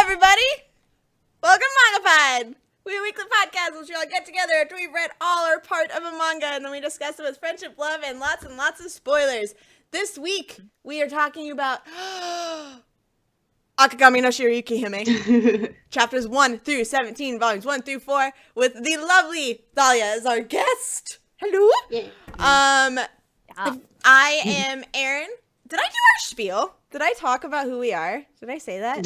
everybody! Welcome to MangaPod! We're a weekly podcast which we all get together after we've read all or part of a manga, and then we discuss it with friendship, love, and lots of spoilers. This week, we are talking about Akagami no Shirayukihime, chapters 1 through 17, volumes 1 through 4, with the lovely Thalia as our guest. Hello! Yeah. I am Erin. Did I do our spiel? Did I talk about who we are? Did I say that?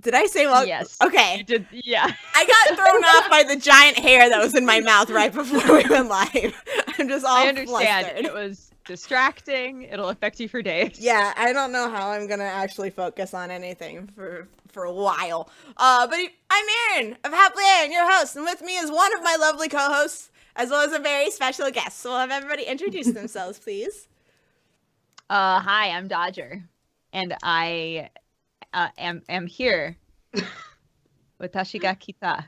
Did I say well? Yes. Okay. You did, yeah. I got thrown off by the giant hair that was in my mouth right before we went live. I'm just all I understand. flustered. It was distracting. It'll affect you for days. Yeah, I don't know how I'm gonna actually focus on anything for a while. But I'm Erin of Happily Erin, your host, and with me is one of my lovely co-hosts, as well as a very special guest. So we'll have everybody introduce themselves, please. Hi, I'm Dodger, and I am here with Tashiga Kita.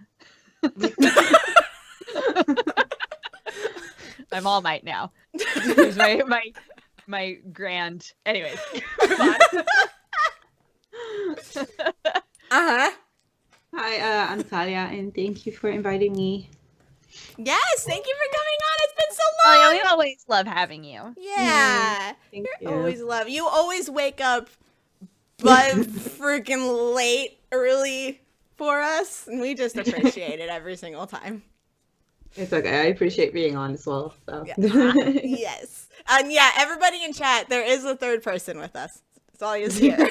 I'm All Might now. Here's my grand. Anyways, move on. Uh-huh. Hi, I'm Thalia, and thank you for inviting me. Yes, thank you for coming on. It's been so long. Oh, yeah, we always love having you. Yeah. Thank you. Always love. You always wake up but freaking late early for us, and we just appreciate it every single time. It's okay. I appreciate being on as well. So. Yeah. Yes. And yeah, everybody in chat, there is a third person with us. Talia's here.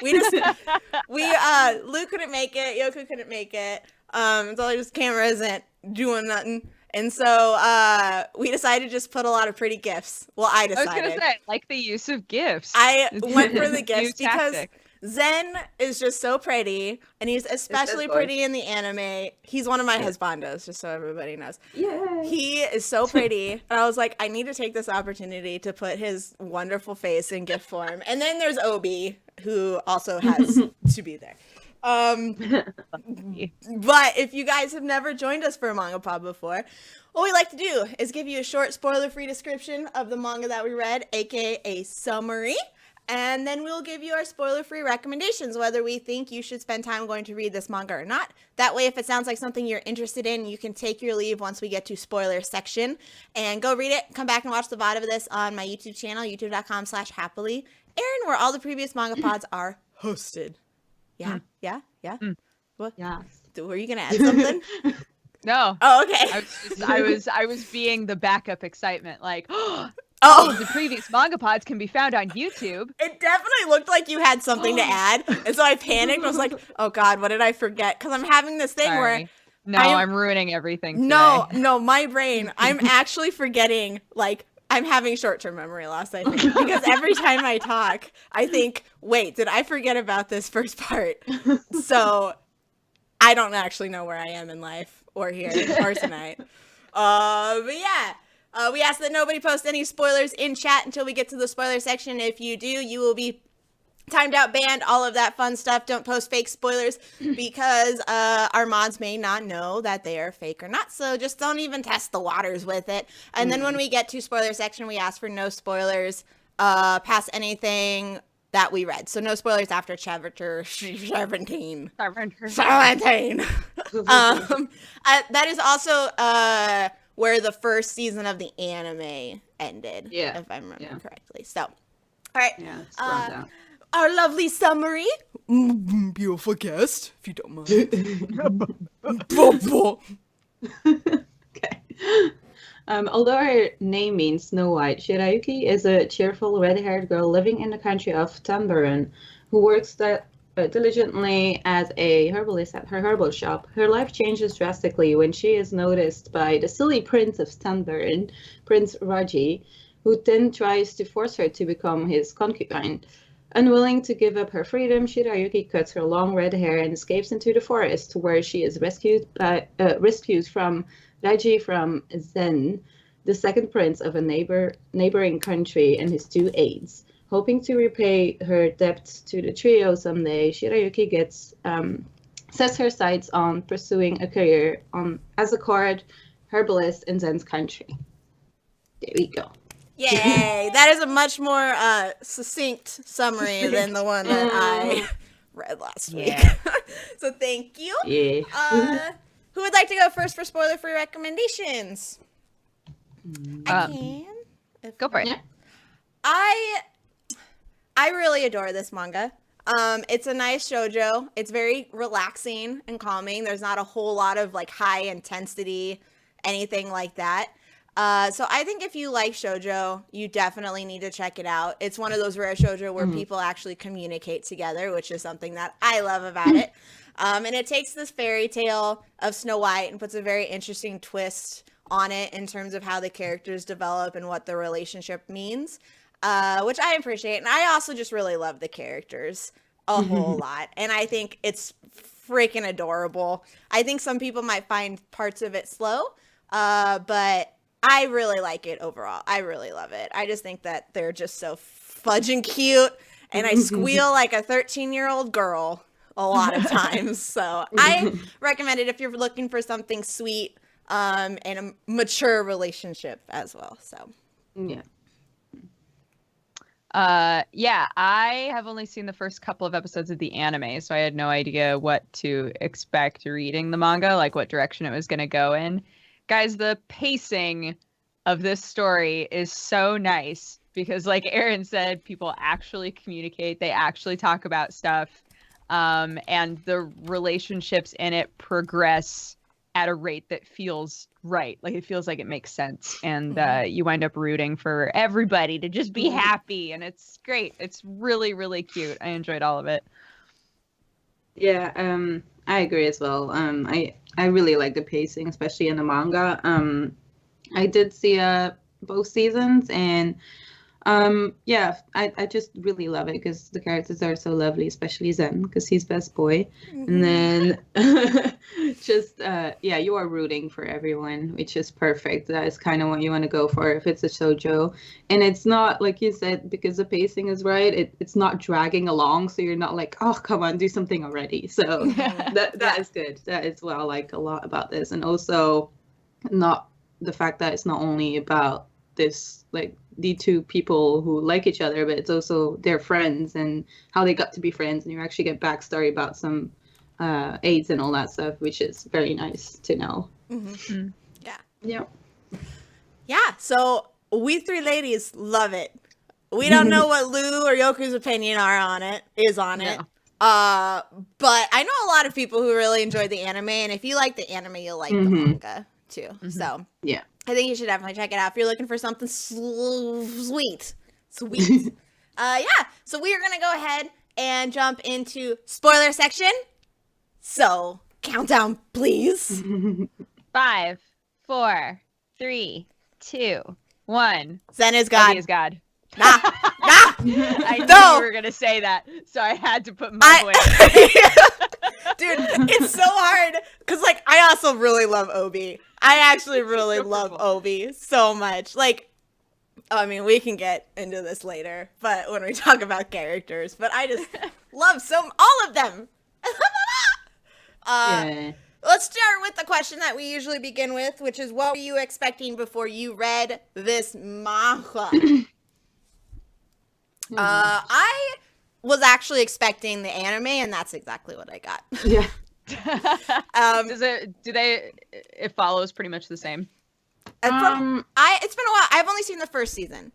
Luke couldn't make it, Yoku couldn't make it. Talia's camera isn't doing nothing. And so we decided to just put a lot of pretty gifs. Well, I decided. I was gonna say, I like the use of gifs. I It's went for the a gifs new because tactic. Zen is just so pretty, and he's especially pretty in the anime. He's one of my husbandos, just so everybody knows. Yeah. He is so pretty, and I was like, I need to take this opportunity to put his wonderful face in gift form. And then there's Obi, who also has to be there. But if you guys have never joined us for a MangaPod before, what we like to do is give you a short spoiler-free description of the manga that we read, aka a summary, and then we'll give you our spoiler-free recommendations, whether we think you should spend time going to read this manga or not. That way, if it sounds like something you're interested in, you can take your leave once we get to spoiler section and go read it. Come back and watch the VOD of this on my YouTube channel, youtube.com/happily Erin, where all the previous MangaPods are hosted. Yeah, yeah. What? Yes. Were you gonna add something? No. Oh, okay. I was being the backup excitement, like, Oh, the previous MangaPods can be found on YouTube. it definitely looked like you had something to add, and so I panicked. I was like, "Oh God, what did I forget?" Because I'm having this thing Sorry. where I'm ruining everything today. no, my brain, I'm actually forgetting. Like, I'm having short-term memory loss, I think, because every time I talk, I think, "Wait, did I forget about this first part?" So I don't actually know where I am in life, or here, or tonight. But yeah. We ask that nobody post any spoilers in chat until we get to the spoiler section. If you do, you will be timed out, banned, all of that fun stuff. Don't post fake spoilers because our mods may not know that they are fake or not. So just don't even test the waters with it. And then when we get to spoiler section, we ask for no spoilers past anything that we read. So no spoilers after chapter 17. 17. That is also where the first season of the anime ended, if I remember correctly. So, all right. Yeah, it's drawn out. Our lovely summary. Beautiful guest, if you don't mind. Okay. Although her name means Snow White, Shirayuki is a cheerful red-haired girl living in the country of Tanbaran who works diligently as a herbalist at her herbal shop. Her life changes drastically when she is noticed by the silly prince of Tanbaran, Prince Raji, who then tries to force her to become his concubine. Unwilling to give up her freedom, Shirayuki cuts her long red hair and escapes into the forest, where she is rescued from Raji from Zen, the second prince of a neighboring country, and his two aides. Hoping to repay her debt to the trio someday, Shirayuki sets her sights on pursuing a career as a court herbalist in Zen's country. There we go. Yay! That is a much more succinct summary than the one that I read last week. Yeah. So thank you. Yeah. Who would like to go first for spoiler-free recommendations? I can. Go for it. Yeah. I really adore this manga. It's a nice shoujo. It's very relaxing and calming. There's not a whole lot of like high intensity, anything like that. So I think if you like shoujo, you definitely need to check it out. It's one of those rare shoujo where people actually communicate together, which is something that I love about it. And it takes this fairy tale of Snow White and puts a very interesting twist on it in terms of how the characters develop and what the relationship means, which I appreciate. And I also just really love the characters a whole lot. And I think it's freaking adorable. I think some people might find parts of it slow, but I really like it overall. I really love it. I just think that they're just so fudging cute. And I squeal like a 13-year-old girl a lot of times. So I recommend it if you're looking for something sweet and a mature relationship as well. So Yeah. Yeah, I have only seen the first couple of episodes of the anime, so I had no idea what to expect reading the manga, like what direction it was going to go in. Guys, the pacing of this story is so nice because, like Aaron said, people actually communicate, they actually talk about stuff, and the relationships in it progress at a rate that feels right. Like it feels like it makes sense, and you wind up rooting for everybody to just be happy, and it's great. It's really, really cute. I enjoyed all of it. Yeah, I agree as well. I really like the pacing, especially in the manga. I did see both seasons, and yeah, I just really love it because the characters are so lovely, especially Zen because he's best boy. And then just yeah, you are rooting for everyone, which is perfect. That is kind of what you want to go for if it's a shoujo. And it's not, like you said, because the pacing is right, it's not dragging along, so you're not like, oh, come on, do something already. So that is good. That is what I like a lot about this. And also not the fact that it's not only about this, like, the two people who like each other, but it's also their friends and how they got to be friends, and you actually get backstory about some AIDS and all that stuff, which is very nice to know. Yeah, so we three ladies love it. We don't know what Lou or Yoku's opinion is on it. But I know a lot of people who really enjoy the anime, and if you like the anime, you'll like the manga too. So yeah, I think you should definitely check it out if you're looking for something sweet. Yeah, so we are gonna go ahead and jump into spoiler section. So countdown, please. 5, 4, 3, 2, 1. Zen is God. Eddie is God. Nah. I knew you were gonna say that, so I had to put my voice. Dude, it's so hard because, like, I also really love Obi. I actually really love Obi so much. Like, I mean, we can get into this later, but when we talk about characters, but I just love all of them. yeah. Let's start with the question that we usually begin with, which is, what were you expecting before you read this manga? I was actually expecting the anime, and that's exactly what I got. Yeah. It follows pretty much the same. It's been a while. I've only seen the first season.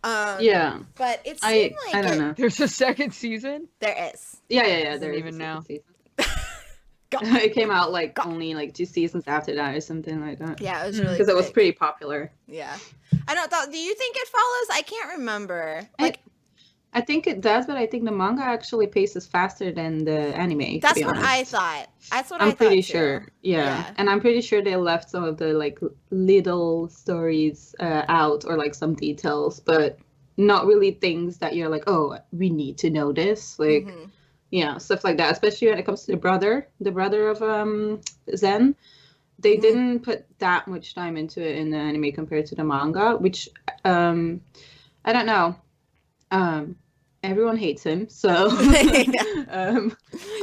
Yeah. But it seemed like I don't know. There's a second season? There is. Yeah. There is even know. It came out only 2 seasons after that or something like that. Yeah, it was really because it was pretty popular. Yeah. Do you think it follows? I can't remember. I think it does, but I think the manga actually paces faster than the anime. That's what I thought. I'm pretty sure. Yeah. And I'm pretty sure they left some of the little stories out, or some details, but not really things that you're like, oh, we need to know this. Yeah, stuff like that. Especially when it comes to the brother of Zen. They didn't put that much time into it in the anime compared to the manga, which I don't know. Everyone hates him, so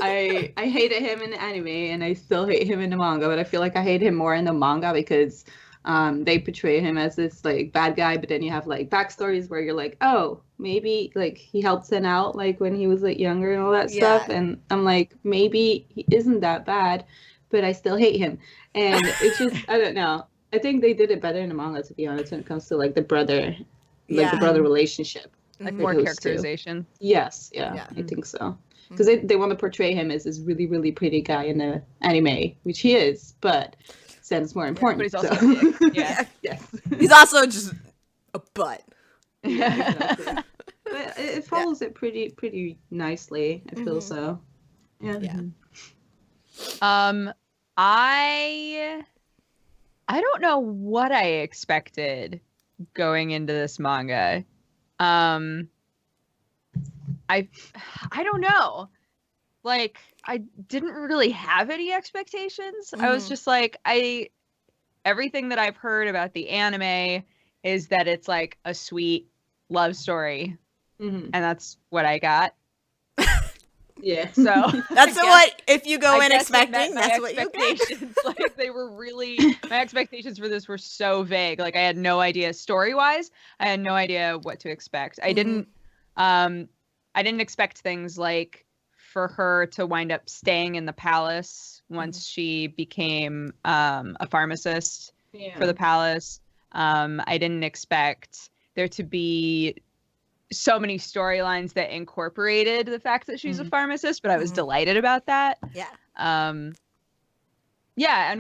I hated him in the anime, and I still hate him in the manga. But I feel like I hate him more in the manga because they portray him as this like bad guy, but then you have like backstories where you're like, oh, maybe like he helped Sen out like when he was like younger and all that stuff, and I'm like, maybe he isn't that bad, but I still hate him, and it's just I don't know. I think they did it better in the manga, to be honest, when it comes to like the brother, the brother relationship. Like more characterization. Yes, I think so. Because they want to portray him as this really, really pretty guy in the anime, which he is, but Sen's more important. But he's also yes. He's also just a butt. Yeah, exactly. But it follows it pretty nicely. I feel so. Yeah. I don't know what I expected going into this manga. I don't know. Like, I didn't really have any expectations. I was just like, everything that I've heard about the anime is that it's like a sweet love story. And that's what I got. Yeah. So that's what, if you go in expecting, that's what you get. Like, they were really, my expectations for this were so vague. Like, I had no idea story-wise. I had no idea what to expect. I didn't expect things like for her to wind up staying in the palace once she became a pharmacist for the palace. I didn't expect there to be so many storylines that incorporated the fact that she's a pharmacist, but I was delighted about that. Yeah. And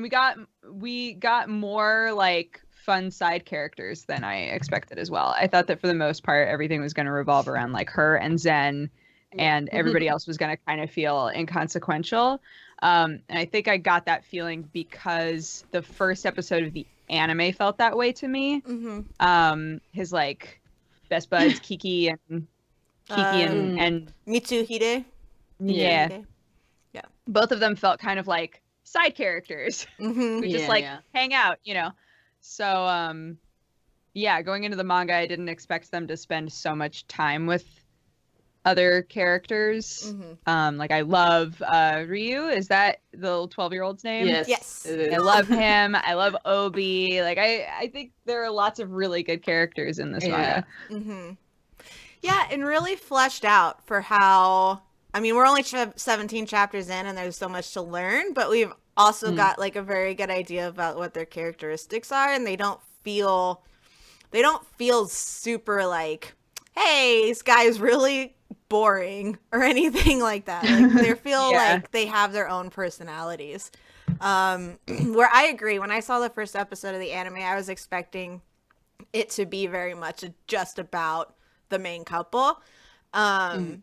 we got more like fun side characters than I expected as well. I thought that for the most part everything was going to revolve around like her and Zen, and everybody else was going to kind of feel inconsequential. And I think I got that feeling because the first episode of the anime felt that way to me. His like best buds Kiki and Mitsuhide. Yeah. Both of them felt kind of like side characters who just hang out, you know. So going into the manga, I didn't expect them to spend so much time with other characters. Like, I love Ryu. Is that the little 12-year-old's name? Yes. I love him. I love Obi. Like, I think there are lots of really good characters in this manga. Yeah, and really fleshed out for how, I mean, we're only 17 chapters in and there's so much to learn, but we've also got like a very good idea about what their characteristics are, and they don't feel super like, hey, this guy is really boring or anything like that. Like, they feel like they have their own personalities. Where I agree, when I saw the first episode of the anime, I was expecting it to be very much just about the main couple. And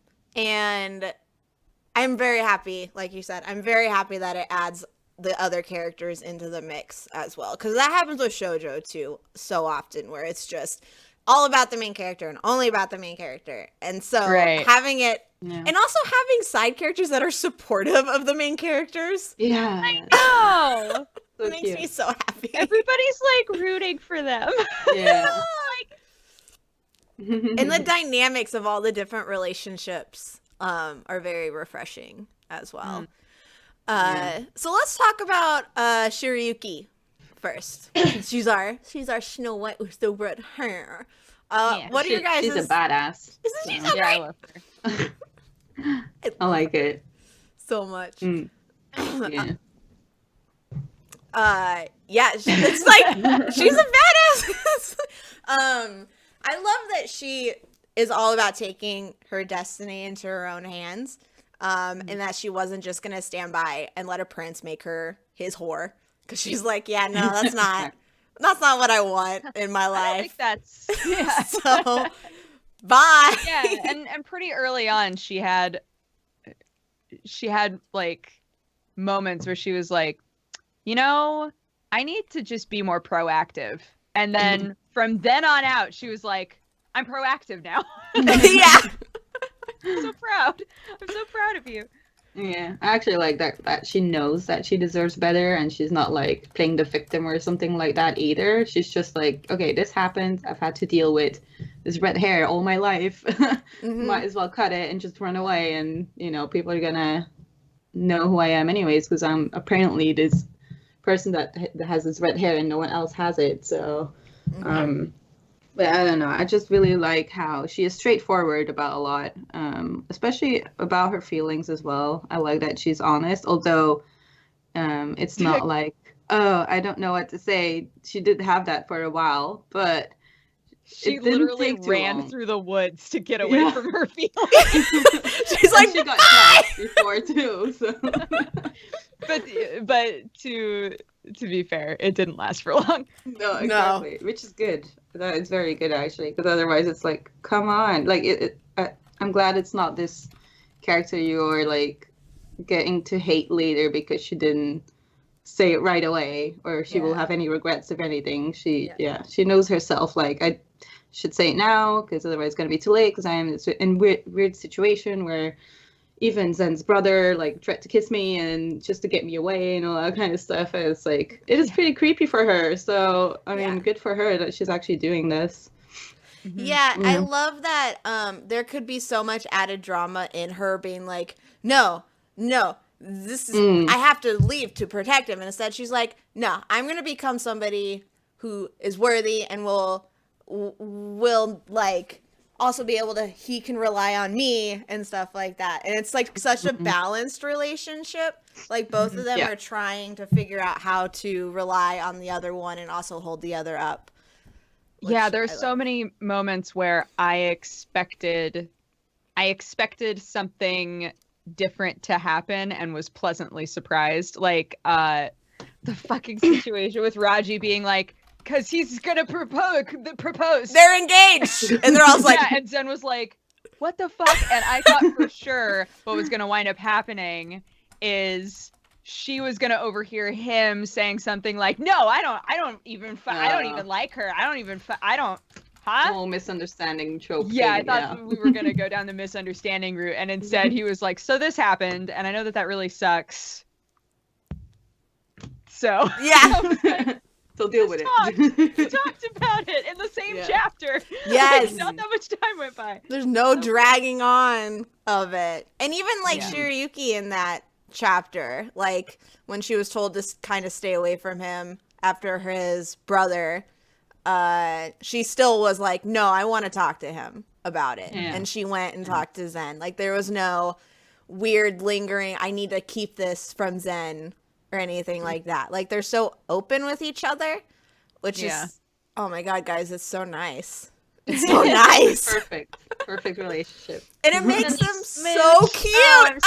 I'm very happy, like you said, I'm very happy that it adds the other characters into the mix as well, because that happens with shoujo too so often, where it's just all about the main character and only about the main character. And so having it and also having side characters that are supportive of the main characters. Yeah, I know. It makes me so happy. Everybody's like rooting for them. Yeah. And the dynamics of all the different relationships are very refreshing as well. So let's talk about Shirayuki first. she's our Snow White with the red hair. What are your guys? She's a badass. Isn't she so great? I love her. I like it so much. Yeah. It's like she's a badass. I love that she is all about taking her destiny into her own hands. And that she wasn't just gonna stand by and let a prince make her his whore, because she's like, yeah, no, that's not what I want in my life. I think that's so bye. Yeah, and pretty early on she had like moments where she was like, you know, I need to just be more proactive. And then from then on out, she was like, I'm proactive now. Yeah. I'm so proud. I'm so proud of you. Yeah, I actually like that she knows that she deserves better, and she's not like playing the victim or something like that either. She's just like, okay, this happened. I've had to deal with this red hair all my life. Might as well cut it and just run away, and you know, people are gonna know who I am anyways, because I'm apparently this person that has this red hair and no one else has it. So, but I don't know. I just really like how she is straightforward about a lot, especially about her feelings as well. I like that she's honest, although it's not like, oh, I don't know what to say. She did have that for a while, but she literally ran through the woods to get away from her feelings. She's like, she got smashed before too. So. but to be fair, it didn't last for long. No, exactly. No. Which is good. That is very good actually, because otherwise it's like, come on. Like I'm glad it's not this character you're like getting to hate later because she didn't say it right away, or she will have any regrets of anything. She knows herself. Like, I should say it now because otherwise it's gonna be too late. Because I am in weird situation where even Zen's brother like tried to kiss me and just to get me away and all that kind of stuff. And it's like, it is pretty creepy for her. So I mean, good for her that she's actually doing this. Yeah, I love that there could be so much added drama in her being like, no, this is I have to leave to protect him. And instead she's like, no, I'm going to become somebody who is worthy and will like also be able to, he can rely on me and stuff like that. And it's like such a balanced relationship. Like both of them are trying to figure out how to rely on the other one and also hold the other up. Yeah, there's so many moments where I expected something different to happen and was pleasantly surprised. Like the fucking situation with Raji being like, because he's gonna propose. They're engaged, and they're all like, and Zen was like, what the fuck? And I thought for sure what was gonna wind up happening is she was gonna overhear him saying something like, no, I don't even like her. Whole misunderstanding trope. Yeah, I thought we were gonna go down the misunderstanding route, and instead he was like, so this happened, and I know that really sucks. So yeah. So deal with it. We talked about it in the same chapter. Yes. Like, not that much time went by. There's no dragging on of it. And even like Shirayuki in that chapter, like when she was told to kind of stay away from him after his brother, she still was like, no, I want to talk to him about it. And she went and talked to Zen. Like there was no weird lingering, I need to keep this from Zen or anything like that. Like they're so open with each other, which is, oh my god, guys, it's so nice. It's so nice. Perfect relationship. And it makes them so cute. And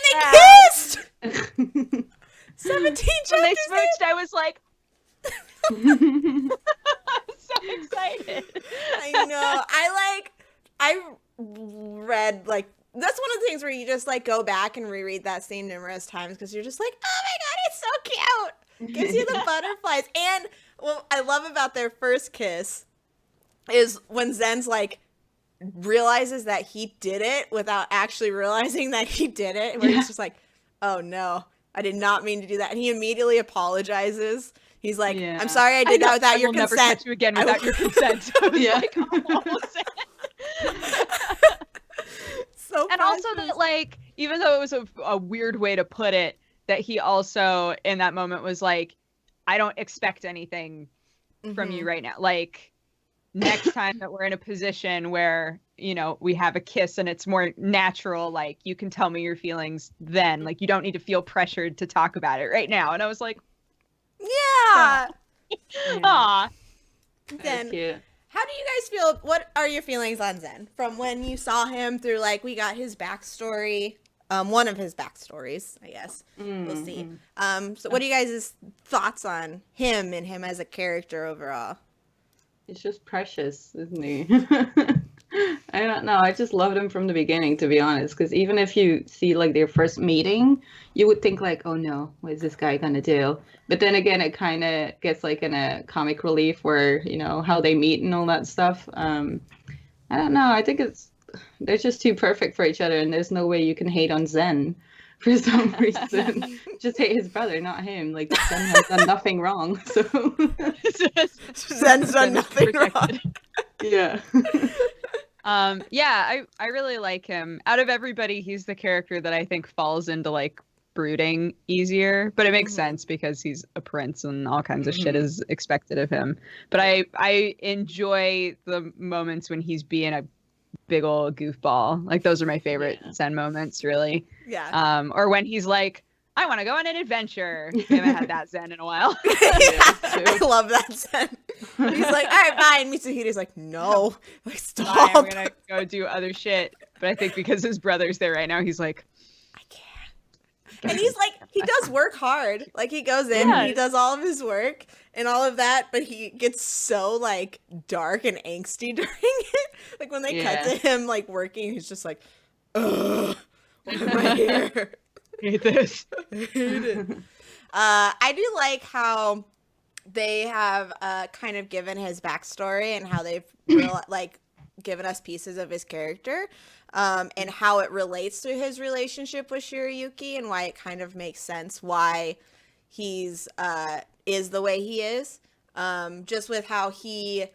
they kissed. 17 chapters. When they smooched, I was like, I'm so excited. I know. I read like, that's one of the things where you just like go back and reread that scene numerous times because you're just like, oh my god, it's so cute. Gives you the butterflies. And what I love about their first kiss is when Zen's like realizes that he did it without actually realizing that he did it. Where he's just like, oh no, I did not mean to do that. And he immediately apologizes. He's like, I'm sorry I did that without your consent. I will never touch you again without your consent. Like, so and also that, like, even though it was a weird way to put it, that he also in that moment was like, I don't expect anything from you right now. Like, next time that we're in a position where, you know, we have a kiss and it's more natural, like, you can tell me your feelings then. Like, you don't need to feel pressured to talk about it right now. And I was like, yeah. Aw. Then, how do you guys feel? What are your feelings on Zen from when you saw him through, like, we got his backstory, one of his backstories, I guess. We'll see. So what are you guys' thoughts on him and him as a character overall? He's just precious, isn't he? I don't know. I just loved him from the beginning, to be honest. Because even if you see like their first meeting, you would think like, oh no, what is this guy gonna do? But then again, it kind of gets like in a comic relief where, you know, how they meet and all that stuff. I don't know. I think they're just too perfect for each other, and there's no way you can hate on Zen for some reason. Just hate his brother, not him. Like, Zen has done nothing wrong. So Zen's done nothing wrong. Yeah. I really like him. Out of everybody, he's the character that I think falls into like brooding easier, but it makes sense because he's a prince and all kinds of shit is expected of him. But I enjoy the moments when he's being a big old goofball. Like those are my favorite Zen moments, really. Yeah. Or when he's like, I want to go on an adventure. I haven't had that Zen in a while. I love that Zen. He's like, all right, bye. And Mitsuhide's like, no. Like, stop. I'm going to go do other shit. But I think because his brother's there right now, he's like, I can't. And he's like, he does work hard. Like, he goes in, he does all of his work and all of that, but he gets so, like, dark and angsty during it. Like, when they cut to him, like, working, he's just like, ugh, why am I here? I hate this. I hate it. I do like how they have kind of given his backstory and how they've like given us pieces of his character and how it relates to his relationship with Shirayuki and why it kind of makes sense why he's is the way he is. Just with how he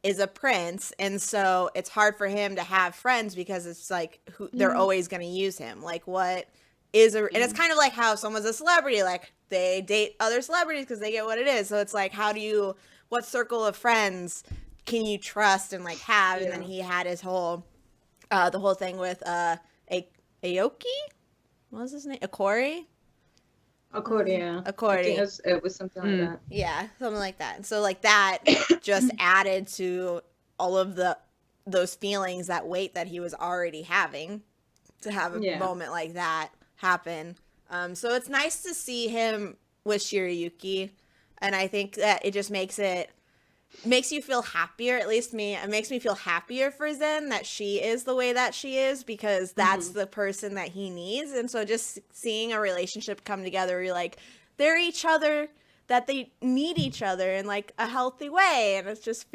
is a prince, and so it's hard for him to have friends because it's like they're always going to use him. Like what is and it's kind of like how someone's a celebrity, like they date other celebrities because they get what it is. So it's like, what circle of friends can you trust and like have? And then he had his whole the whole thing with Aoki, what was his name? Akori, yeah. Akori. I think it was something like that. Yeah, something like that. And so like that just added to all of those feelings, that weight that he was already having, to have a moment like that happen. So it's nice to see him with Shirayuki, and I think that it just makes you feel happier. At least me, it makes me feel happier for Zen that she is the way that she is, because that's the person that he needs. And so just seeing a relationship come together, you're like, they're each other, that they need each other in like a healthy way, and it just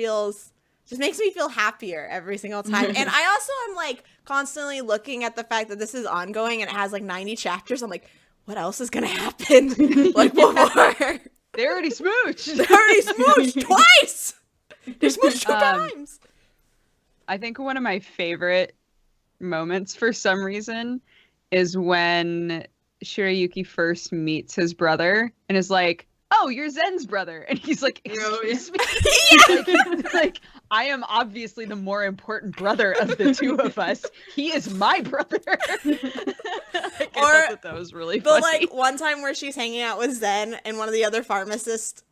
makes me feel happier every single time. And I also am like constantly looking at the fact that this is ongoing and it has like 90 chapters. I'm like, what else is gonna happen? Like before. They already smooched. They already smooched twice. They smooched 2 times. I think one of my favorite moments for some reason is when Shirayuki first meets his brother and is like, oh, you're Zen's brother. And he's like, excuse me? like, I am obviously the more important brother of the two of us. He is my brother. I thought that was really funny. But like one time where she's hanging out with Zen and one of the other pharmacist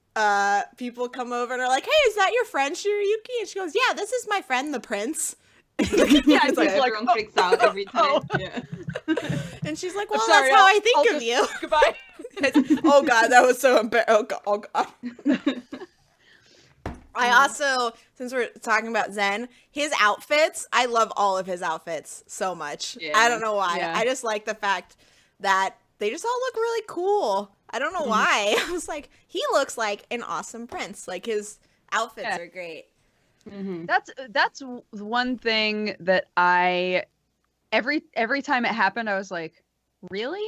people come over and are like, hey, is that your friend Shirayuki? And she goes, yeah, this is my friend, the prince. It's like everyone freaks out every time. And she's like, well, that's how I think of you. Goodbye. Oh god, that was so embarrassing. Oh god. I also, since we're talking about Zen, his outfits, I love all of his outfits so much. I don't know why. I just like the fact that they just all look really cool. I don't know why. I was like, he looks like an awesome prince. Like his outfits are great. That's one thing that every time it happened, I was like, really?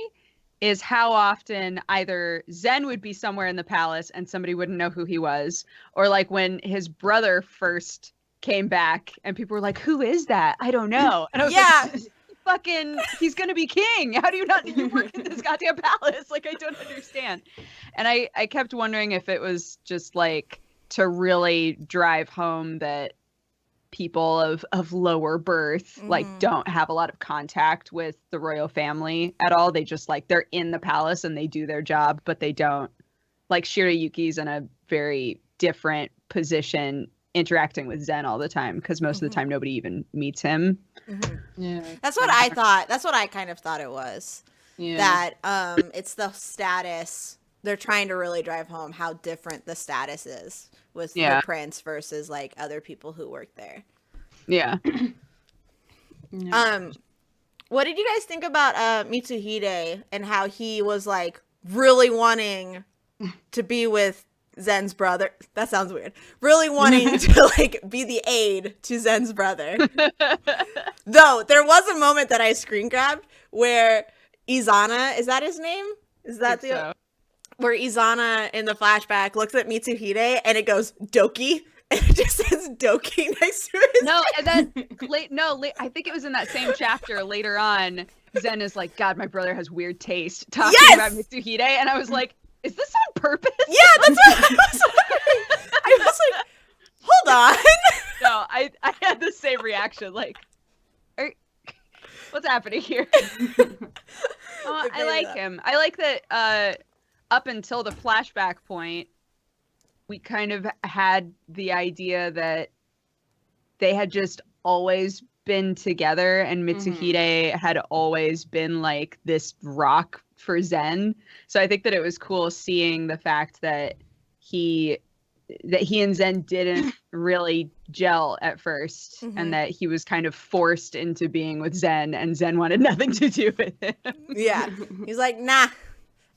Is how often either Zen would be somewhere in the palace and somebody wouldn't know who he was, or like when his brother first came back and people were like, who is that? I don't know. And I was like, he's gonna be king. How do you not, you work in this goddamn palace? Like, I don't understand. And I kept wondering if it was just like to really drive home that people of lower birth like don't have a lot of contact with the royal family at all. They just like, they're in the palace and they do their job, but they don't, like Shirayuki's in a very different position interacting with Zen all the time, because most of the time nobody even meets him. That's what I thought. That's what I kind of thought it was. That it's the status. They're trying to really drive home how different the status is with the prince versus like other people who work there. What did you guys think about Mitsuhide and how he was like really wanting to be with Zen's brother? That sounds weird. Really wanting to like be the aide to Zen's brother. Though there was a moment that I screen grabbed where Izana, is that his name? Is that where Izana in the flashback looks at Mitsuhide and it goes Doki, and it just says Doki next to it. No, and then I think it was in that same chapter later on. Zen is like, God, my brother has weird taste talking Yes! about Mitsuhide, and I was like, is this on purpose? Yeah, that's what I was wondering. I was like, hold on. No, I had the same reaction. Like, what's happening here? I like him. I like that up until the flashback point, we kind of had the idea that they had just always been together, and Mitsuhide had always been like this rock for Zen. So I think that it was cool seeing the fact that he and Zen didn't really gel at first, and that he was kind of forced into being with Zen, and Zen wanted nothing to do with him. Yeah. He's like, nah,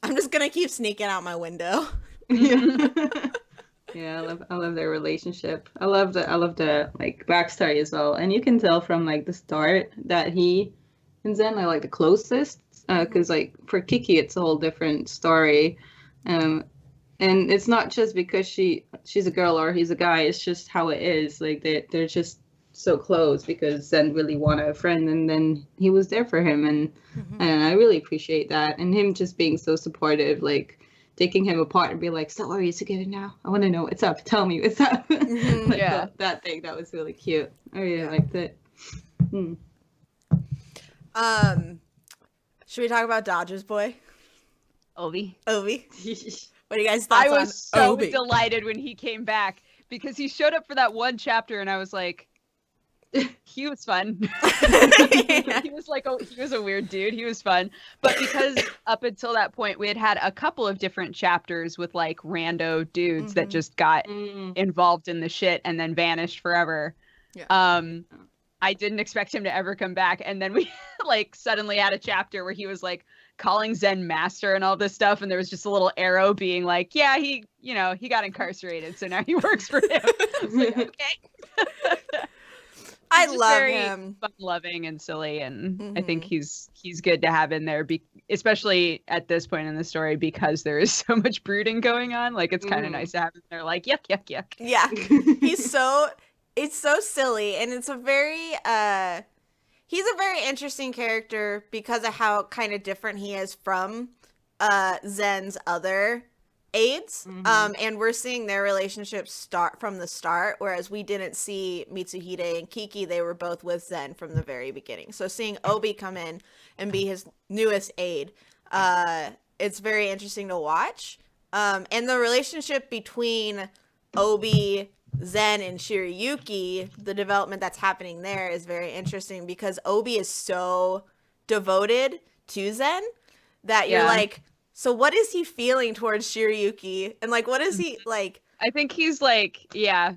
I'm just gonna keep sneaking out my window. Yeah, I love their relationship. I love the like backstory as well, and you can tell from like the start that he and Zen are like the closest. Because like for Kiki, it's a whole different story, and it's not just because she's a girl or he's a guy. It's just how it is. Like they're just so close because Zen really wanted a friend, and then he was there for him, and I really appreciate that, and him just being so supportive, like taking him apart and be like, so are you together now? I want to know what's up. Tell me what's up. Like Yeah, that thing that was really cute. I really liked it. Should we talk about Dodger's boy, Obi? Obi? What do you guys thoughts I on was so Obi? delighted when he came back because he showed up for that one chapter, and I was like, he was fun. Yeah. He was like, he was a weird dude. He was fun. But because up until that point, we had a couple of different chapters with like rando dudes that just got involved in the shit and then vanished forever. Yeah. I didn't expect him to ever come back. And then we like suddenly had a chapter where he was like calling Zen master and all this stuff. And there was just a little arrow being like, yeah, he got incarcerated. So now he works for him. I was like, okay. I He's love very him. fun-loving and silly, and I think he's good to have in there, especially at this point in the story because there is so much brooding going on. Like it's kind of nice to have him there. Like yuck, yuck, yuck. Yeah, it's so silly, and it's a very he's a very interesting character because of how kind of different he is from Zen's other aides. And we're seeing their relationship start from the start, whereas we didn't see Mitsuhide and Kiki. They were both with Zen from the very beginning. So seeing Obi come in and be his newest aide, it's very interesting to watch. And the relationship between Obi, Zen, and Shirayuki, the development that's happening there is very interesting because Obi is so devoted to Zen that you're like, so what is he feeling towards Shirayuki? And like, what is he like? I think he's like, yeah.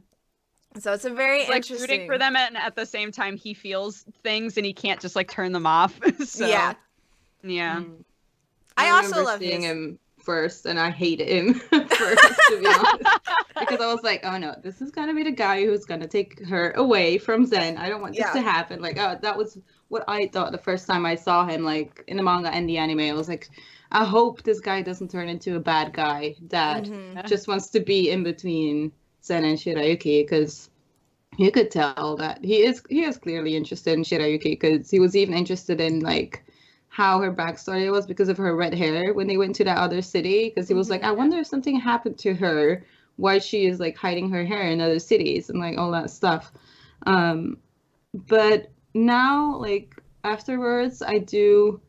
So it's a very Like interesting. rooting for them, and at the same time, he feels things and he can't just like turn them off. So, yeah. I also love seeing him first, and I hated him first, to be honest, because I was like, oh no, this is gonna be the guy who's gonna take her away from Zen. I don't want this to happen. Like, oh, that was what I thought the first time I saw him, like in the manga and the anime. I was like, I hope this guy doesn't turn into a bad guy that just wants to be in between Zen and Shirayuki, because you could tell that he is clearly interested in Shirayuki, because he was even interested in like how her backstory was because of her red hair when they went to that other city, because he was like, I wonder if something happened to her, why she is like hiding her hair in other cities and like all that stuff. But now, like afterwards, I do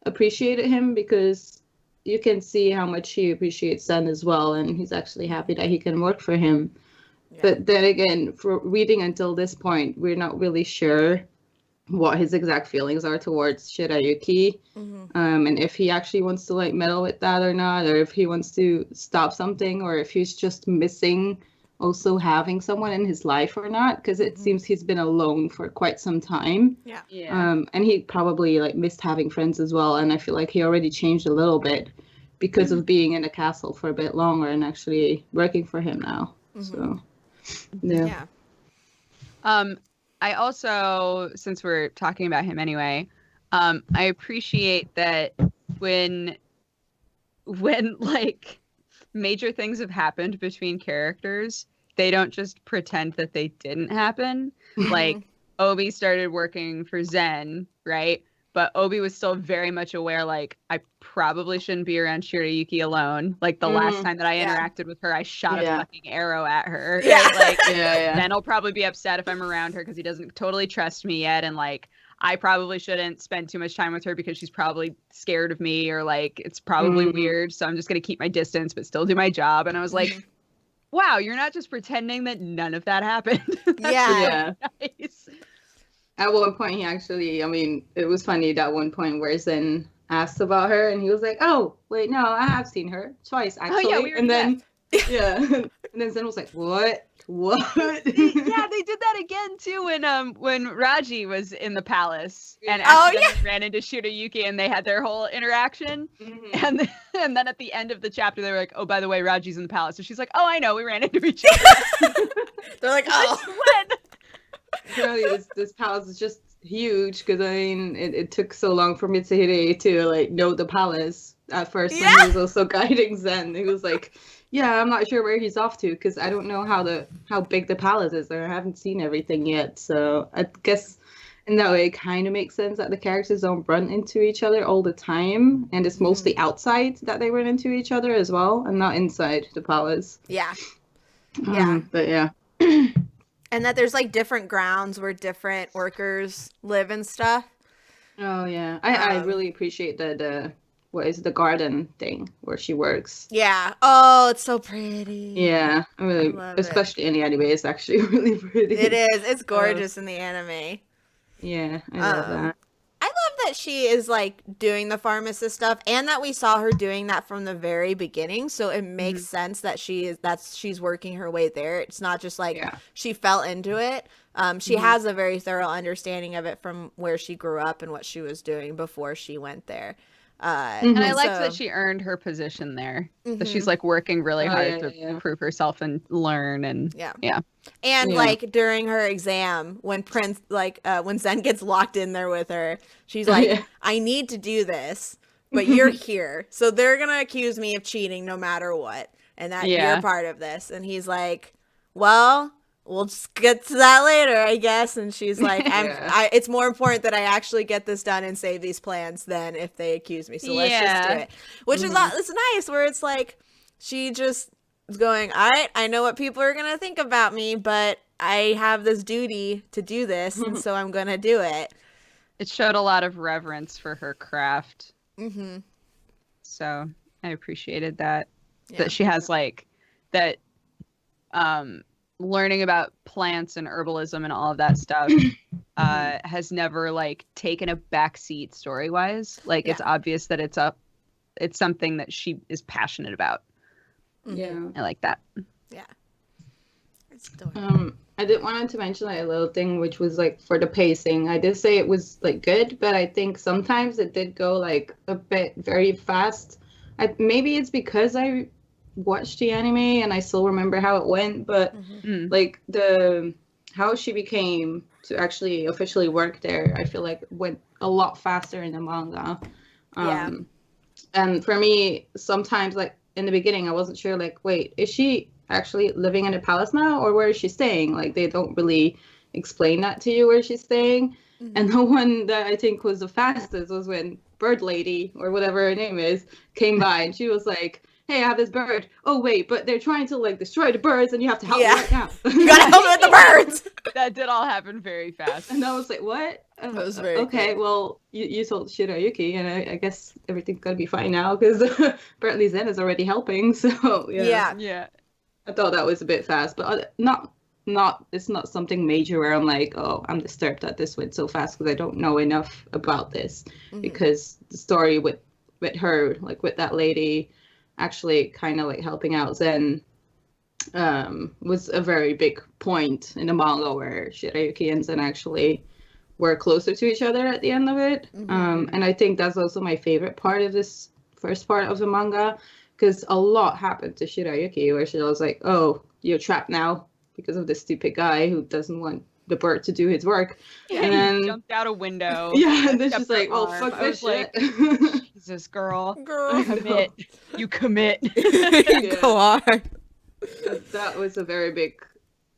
appreciate him because you can see how much he appreciates Zen as well, and he's actually happy that he can work for him. But then again, for reading until this point, we're not really sure what his exact feelings are towards Shirayuki, and if he actually wants to like meddle with that or not, or if he wants to stop something, or if he's just missing also having someone in his life or not, because it seems he's been alone for quite some time. And he probably like missed having friends as well, and I feel like he already changed a little bit because of being in the castle for a bit longer and actually working for him now. So I also, since we're talking about him anyway, I appreciate that when like major things have happened between characters, they don't just pretend that they didn't happen. Like Obi started working for Zen, right? but Obi was still very much aware, like, I probably shouldn't be around Shirayuki alone. Like, the last time that I interacted with her, I shot a fucking arrow at her. Yeah. Right? Like, then he'll probably be upset if I'm around her because he doesn't totally trust me yet. And, like, I probably shouldn't spend too much time with her because she's probably scared of me, or, like, it's probably weird. So I'm just going to keep my distance, but still do my job. And I was like, wow, you're not just pretending that none of that happened. Yeah. Nice. At one point, he actually, I mean, it was funny that one point where Zen asked about her, and he was like, "Oh, wait, no, I have seen her twice, actually." Oh, yeah, and then, and then Zen was like, "What? What?" Yeah, they did that again too when Raji was in the palace and ran into Shirayuki, and they had their whole interaction. And then at the end of the chapter, they were like, "Oh, by the way, Raji's in the palace." So she's like, "Oh, I know, we ran into each other." They're like, "Oh, when?" Apparently, this palace is just huge, because I mean, it took so long for Mitsuhide to like know the palace at first. When he was also guiding Zen, he was like, "Yeah, I'm not sure where he's off to, because I don't know how big the palace is, or I haven't seen everything yet." So I guess in that way, it kind of makes sense that the characters don't run into each other all the time, and it's mostly outside that they run into each other as well, and not inside the palace. Yeah. But yeah. And that there's like different grounds where different workers live and stuff. Oh yeah, I really appreciate the what is the garden thing where she works. Yeah. Oh, it's so pretty. Yeah, I really, especially in the anime, it's actually really pretty. It is. It's gorgeous in the anime. Yeah, I love that. I love that she is like doing the pharmacist stuff, and that we saw her doing that from the very beginning. So it makes sense that she's working her way there. It's not just like she fell into it. She has a very thorough understanding of it from where she grew up and what she was doing before she went there. And I liked that she earned her position there. So she's like working really hard to prove herself and learn, and And like during her exam, when when Zen gets locked in there with her, she's like, "I need to do this, but you're here, so they're gonna accuse me of cheating no matter what, and that you're part of this." And he's like, "Well, we'll just get to that later, I guess." And she's like, it's more important that I actually get this done and save these plants than if they accuse me. So let's just do it. Which is it's nice, where it's like she just is going, all right, I know what people are going to think about me, but I have this duty to do this, and so I'm going to do it. It showed a lot of reverence for her craft. So I appreciated that. That she has like that learning about plants and herbalism and all of that stuff has never like taken a backseat story-wise. Like it's obvious that it's something that she is passionate about. Yeah, I like that. Yeah, it's I did want to mention like a little thing, which was like for the pacing. I did say it was like good, but I think sometimes it did go like a bit very fast. Maybe it's because I watched the anime and I still remember how it went, but like how she became to actually officially work there, I feel like went a lot faster in the manga. And for me, sometimes like in the beginning, I wasn't sure, like, wait, is she actually living in a palace now, or where is she staying? Like, they don't really explain that to you where she's staying. And the one that I think was the fastest was when Bird Lady, or whatever her name is, came by, and she was like, "Hey, I have this bird. Oh, wait, but they're trying to, like, destroy the birds, and you have to help me right now." You gotta help me with the birds! That did all happen very fast. And I was like, what? That was very okay, well, you told Shirayuki, and I guess everything's gonna be fine now, because apparently Zen is already helping, so, yeah. I thought that was a bit fast, but it's not something major where I'm like, oh, I'm disturbed that this went so fast, because I don't know enough about this, because the story with her, like, with that lady actually kind of, like, helping out Zen was a very big point in the manga where Shirayuki and Zen actually were closer to each other at the end of it. And I think that's also my favorite part of this first part of the manga, because a lot happened to Shirayuki where she was like, oh, you're trapped now because of this stupid guy who doesn't want the bird to do his work. And then he jumped out a window. And then she's like, well, fuck this shit. Like, Jesus, girl. You commit. Go on. That was a very big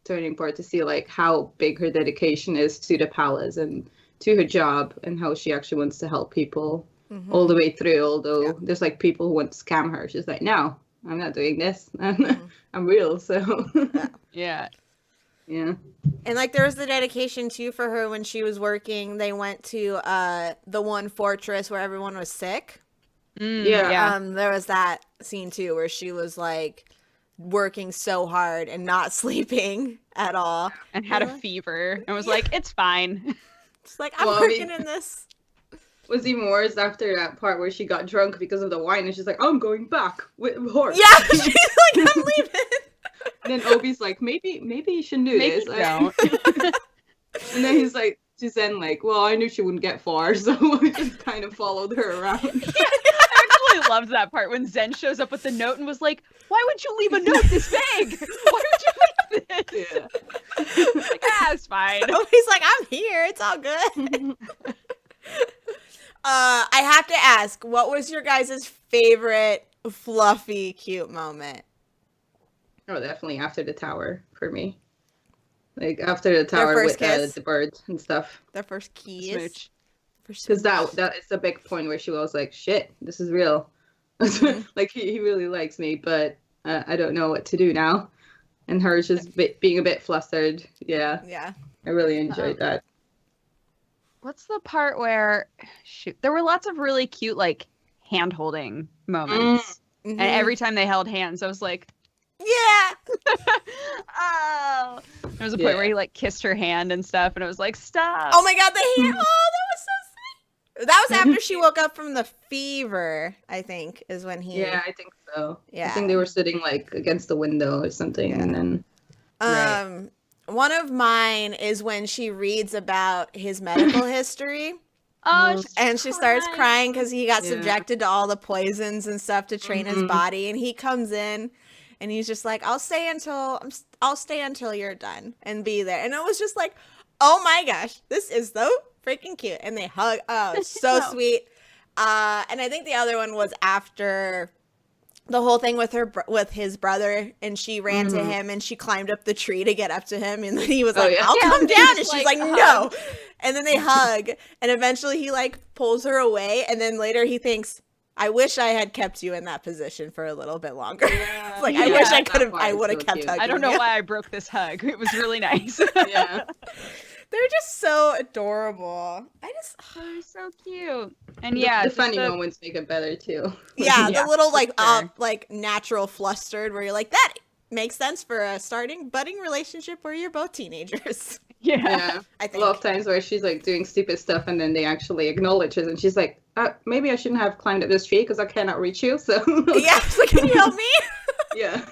turning point to see like how big her dedication is to the palace, and to her job and how she actually wants to help people Mhm. all the way through. Although Yeah. there's like people who want to scam her. She's like, no, I'm not doing this. Mhm. I'm real. So Yeah. yeah. And like there was the dedication too for her when she was working. They went to the one fortress where everyone was sick. Yeah. There was that scene too where she was like working so hard and not sleeping at all. And had a fever and was like, it's fine. It's like I'm Well, I working mean- in this. Was even worse after that part where she got drunk because of the wine, and she's like, "I'm going back with horse." Yeah, she's like I'm leaving. And then Obi's like, "Maybe you shouldn't do Maybe this." don't. And then he's like, to Zen, like, "Well, I knew she wouldn't get far, so we just kind of followed her around." I actually loved that part when Zen shows up with the note and was like, why would you leave a note this big? Why would you leave this? Yeah. Like, it's fine. He's like I'm here. It's all good. I have to ask, what was your guys' favorite fluffy cute moment? Oh, definitely after the tower for me. Like after the tower first with kiss? the birds and stuff. Their first kiss. Smooch. Because that is a big point where she was like, "Shit, this is real." Like he really likes me, but I don't know what to do now. And her just being a bit flustered. Yeah, Yeah. I really enjoyed that. What's the part where, shoot, there were lots of really cute, like, hand-holding moments. Mhm. And every time they held hands, I was like, Yeah. oh. There was a point where he, like, kissed her hand and stuff, and I was like, stop. Oh my god, the hand. Oh, that was so sweet. That was after she woke up from the fever, I think, is when he. Yeah, I think so. Yeah. I think they were sitting like against the window or something, and then Right. One of mine is when she reads about his medical history. Oh, And she starts crying because he got Yeah. subjected to all the poisons and stuff to train his body. And he comes in and he's just like, I'll stay until you're done and be there. And it was just like, oh my gosh, this is so freaking cute. And they hug. Oh, it's so sweet. And I think the other one was after the whole thing with with his brother, and she ran to him and she climbed up the tree to get up to him, and then he was like, yeah. I'll Yeah, come he down, just, and she's like, like, no. And then they hug, and eventually he like pulls her away, and then later he thinks, I wish I had kept you in that position for a little bit longer. It's like, I Yeah, wish I that could have, part I is would have so kept cute. hugging I don't know you. why I broke this hug. It was really nice. yeah. They're just so adorable. They're so cute. And The- yeah, the just funny moments make it better too. Yeah, Yeah, the little for sure. like natural flustered where you're like, that makes sense for a budding relationship where you're both teenagers. Yeah. Yeah. I A think. lot of times where she's like doing stupid stuff and then they actually acknowledge it and she's like, maybe I shouldn't have climbed up this tree because I cannot reach you. So Yeah, so can you help me? yeah.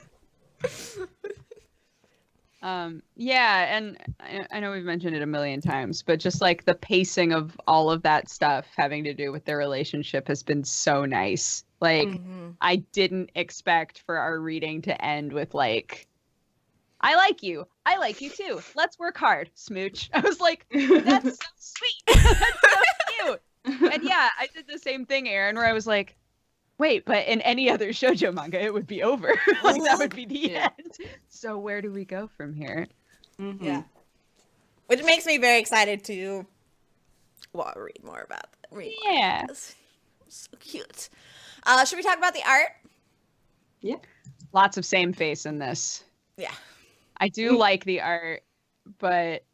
Yeah, and I know we've mentioned it a million times, but just like the pacing of all of that stuff having to do with their relationship has been so nice. Like, I didn't expect for our reading to end with like, I like you too. Let's work hard, smooch. I was like, that's so sweet. That's so cute. And yeah, I did the same thing, Aaron, where I was like, wait, but in any other shoujo manga, it would be over. Like, that would be the Yeah. end. So where do we go from here? Mhm. Yeah. Which makes me very excited to read more about that. Read more Yeah. about this. So cute. Should we talk about the art? Yeah. Lots of same face in this. Yeah. I do like the art, but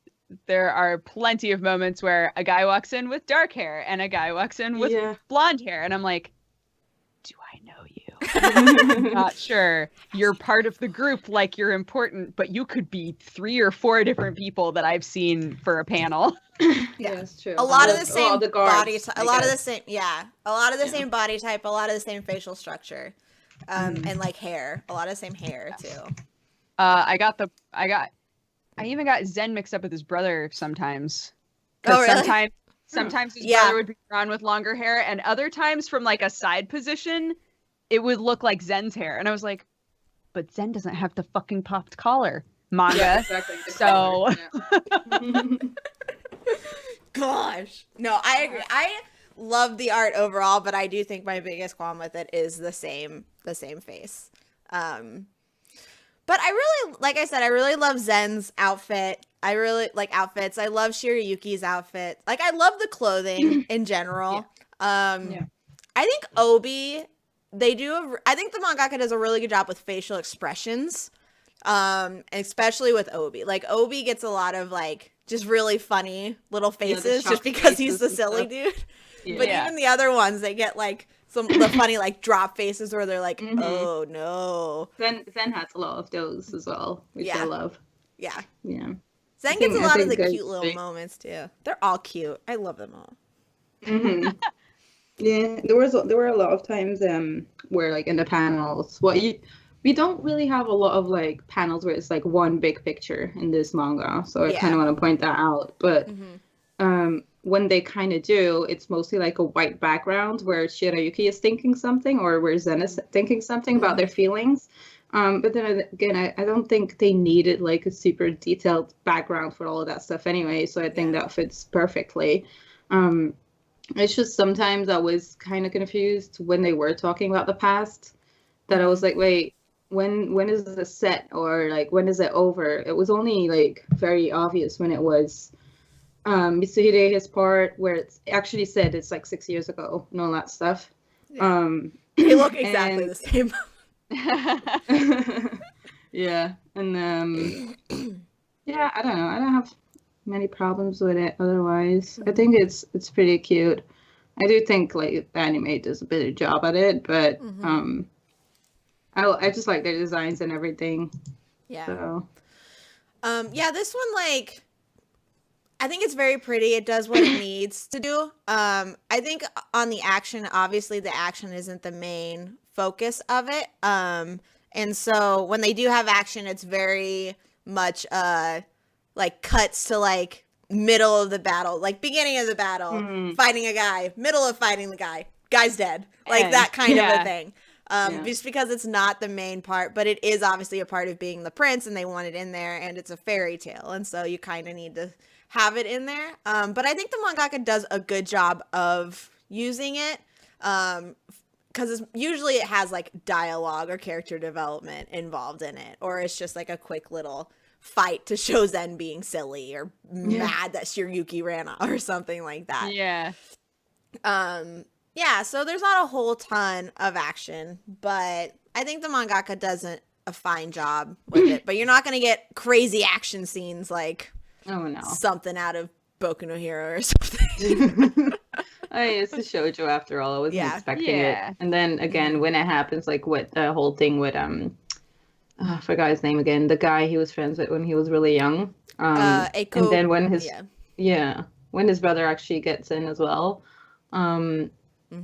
there are plenty of moments where a guy walks in with dark hair and a guy walks in with Yeah. blonde hair. And I'm like, do I know you? Not sure. You're part of the group, like you're important, but you could be 3 or 4 different people that I've seen for a panel. Yeah, that's true. A lot of the same the guards, body type. I A lot of the guess. same, yeah. A lot of the same body type. A lot of the same facial structure, and like hair. A lot of the same hair too. I even got Zen mixed up with his brother sometimes. Oh, 'Cause really? sometimes his Yeah. brother would be drawn with longer hair, and other times from like a side position, it would look like Zen's hair. And I was like, but Zen doesn't have the fucking popped collar. Manga. Yeah, exactly. the So- color, yeah. Gosh, no, I agree. I love the art overall, but I do think my biggest qualm with it is the same face. But I really, like I said, I really love Zen's outfit. I really like outfits. I love Shirayuki's outfit. Like, I love the clothing in general. Yeah. I think Obi, I think the mangaka does a really good job with facial expressions. Especially with Obi. Like, Obi gets a lot of, like, just really funny little faces just because he's the silly dude. Yeah. But even the other ones, they get, like, the funny, like, drop faces where they're like, oh, no. Zen has a lot of those as well, which I love. Yeah. Yeah. Zen gets a lot of the cute little moments, too. They're all cute. I love them all. Yeah, there were a lot of times where, like, in the panels, we don't really have a lot of, like, panels where it's like one big picture in this manga, so I kind of want to point that out. But when they kind of do, it's mostly like a white background where Shirayuki is thinking something or where Zen is thinking something about their feelings. But then again, I don't think they needed, like, a super detailed background for all of that stuff anyway, so I think that fits perfectly. It's just sometimes I was kind of confused when they were talking about the past, that I was like, wait, when is this set, or, like, when is it over? It was only, like, very obvious when it was Mitsuhide, his part, where it's actually said it's like 6 years ago and all that stuff. They look exactly the same. Yeah, and yeah, I don't know. I don't have many problems with it otherwise. I think it's pretty cute. I do think, like, the anime does a better job at it, but I just like their designs and everything. Yeah. So. Yeah, this one, like, I think it's very pretty. It does what it needs to do. I think on the action, obviously the action isn't the main focus of it. And so when they do have action, it's very much like cuts to, like, middle of the battle, like beginning of the battle, fighting a guy, middle of fighting the guy's dead, like that kind of a thing. Just because it's not the main part, but it is obviously a part of being the prince, and they want it in there, and it's a fairy tale, and so you kind of need to have it in there. But I think the mangaka does a good job of using it, because usually it has, like, dialogue or character development involved in it, or it's just like a quick little fight to show Zen being silly or mad that Shirayuki ran off or something like that. Yeah. Yeah, so there's not a whole ton of action, but I think the mangaka does a fine job with it. But you're not going to get crazy action scenes like something out of Boku no Hero or something. It's a shoujo after all. I wasn't expecting it. And then again, when it happens, like what the whole thing with I forgot his name again. The guy he was friends with when he was really young. And then when when his brother actually gets in as well.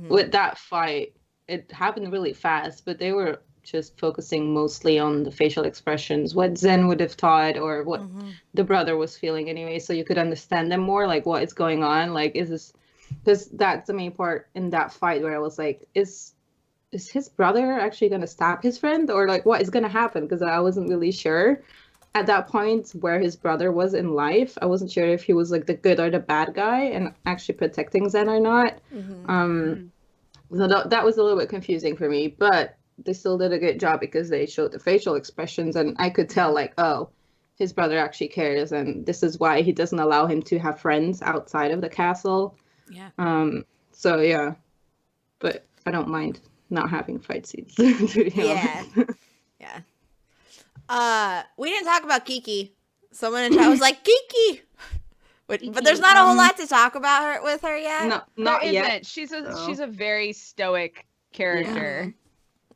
With that fight, it happened really fast, but they were just focusing mostly on the facial expressions, what Zen would have thought, or what the brother was feeling anyway, so you could understand them more, like what is going on. Like, is this, because that's the main part in that fight where I was like, is his brother actually going to stab his friend, or like what is going to happen? Because I wasn't really sure at that point where his brother was in life. I wasn't sure if he was like the good or the bad guy and actually protecting Zen or not. So that was a little bit confusing for me, but they still did a good job because they showed the facial expressions, and I could tell, like, oh, his brother actually cares, and this is why he doesn't allow him to have friends outside of the castle. So yeah, but I don't mind not having fight scenes. We didn't talk about Kiki. Someone in chat was like, Kiki! But there's not a whole lot to talk about with her yet. No, not yet. She's a very stoic character.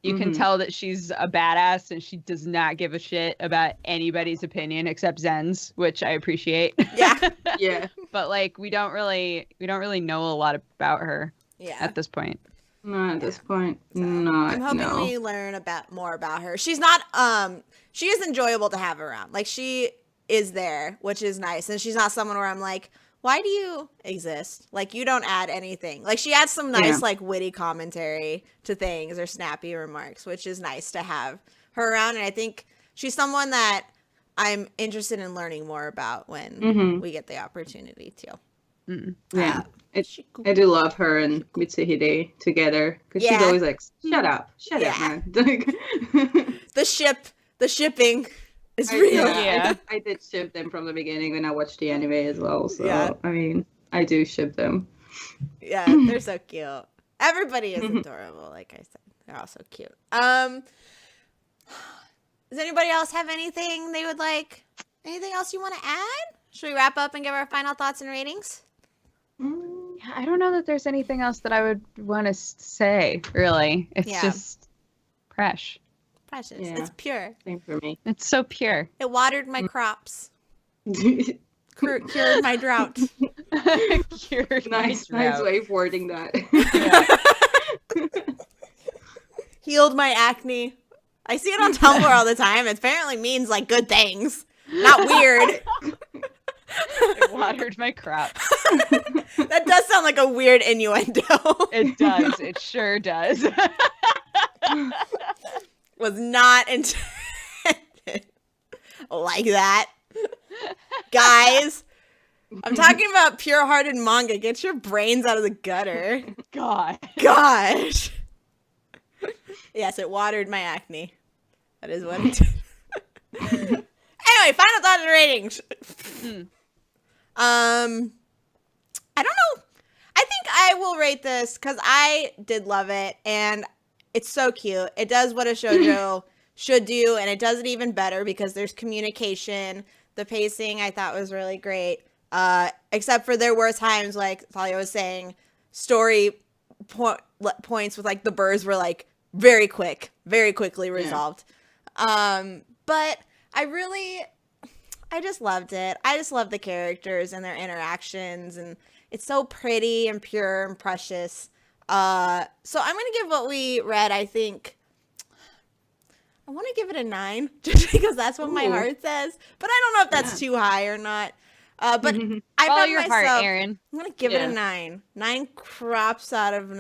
You can tell that she's a badass, and she does not give a shit about anybody's opinion except Zen's, which I appreciate. But, like, we don't really know a lot about her at this point. Not at this point. So, I'm hoping we learn more about her. She's not she is enjoyable to have around. Like, she is there, which is nice. And she's not someone where I'm like, why do you exist? Like, you don't add anything. Like, she adds some nice, like, witty commentary to things or snappy remarks, which is nice to have her around. And I think she's someone that I'm interested in learning more about when we get the opportunity to. I do love her and Mitsuhide together, because she's always like, shut up, man. The shipping It's real. Yeah. I did ship them from the beginning when I watched the anime as well. So Yeah. I mean, I do ship them. Yeah, they're so cute. Everybody is adorable, like I said. They're all so cute. Does anybody else have anything they would like? Anything else you want to add? Should we wrap up and give our final thoughts and ratings? Yeah, I don't know that there's anything else that I would want to say, really. It's just fresh. Precious. Yeah. It's pure. Same for me. It's so pure. It watered my crops. Cured my drought. Cured nice way of wording that. Healed my acne. I see it on Tumblr all the time. It apparently means like good things. Not weird. It watered my crops. That does sound like a weird innuendo. It does. It sure does. Was not intended like that. Guys, I'm talking about pure-hearted manga. Get your brains out of the gutter. Gosh. Yes, it watered my acne. That is what it did. Anyway, final thoughts and ratings. I don't know. I think I will rate this because I did love it, and it's so cute. It does what a shoujo should do, and it does it even better because there's communication. The pacing I thought was really great, except for there were times, like Thalia was saying, story points with like the birds were like very quickly resolved. But I just loved it. I just love the characters and their interactions, and it's so pretty and pure and precious. So I'm gonna give what we read, I think, I want to give it a 9 just because that's what my heart says, but I don't know if that's too high or not. But I Follow found your myself, heart, Aaron. I'm gonna give it a 9. 9 crops out of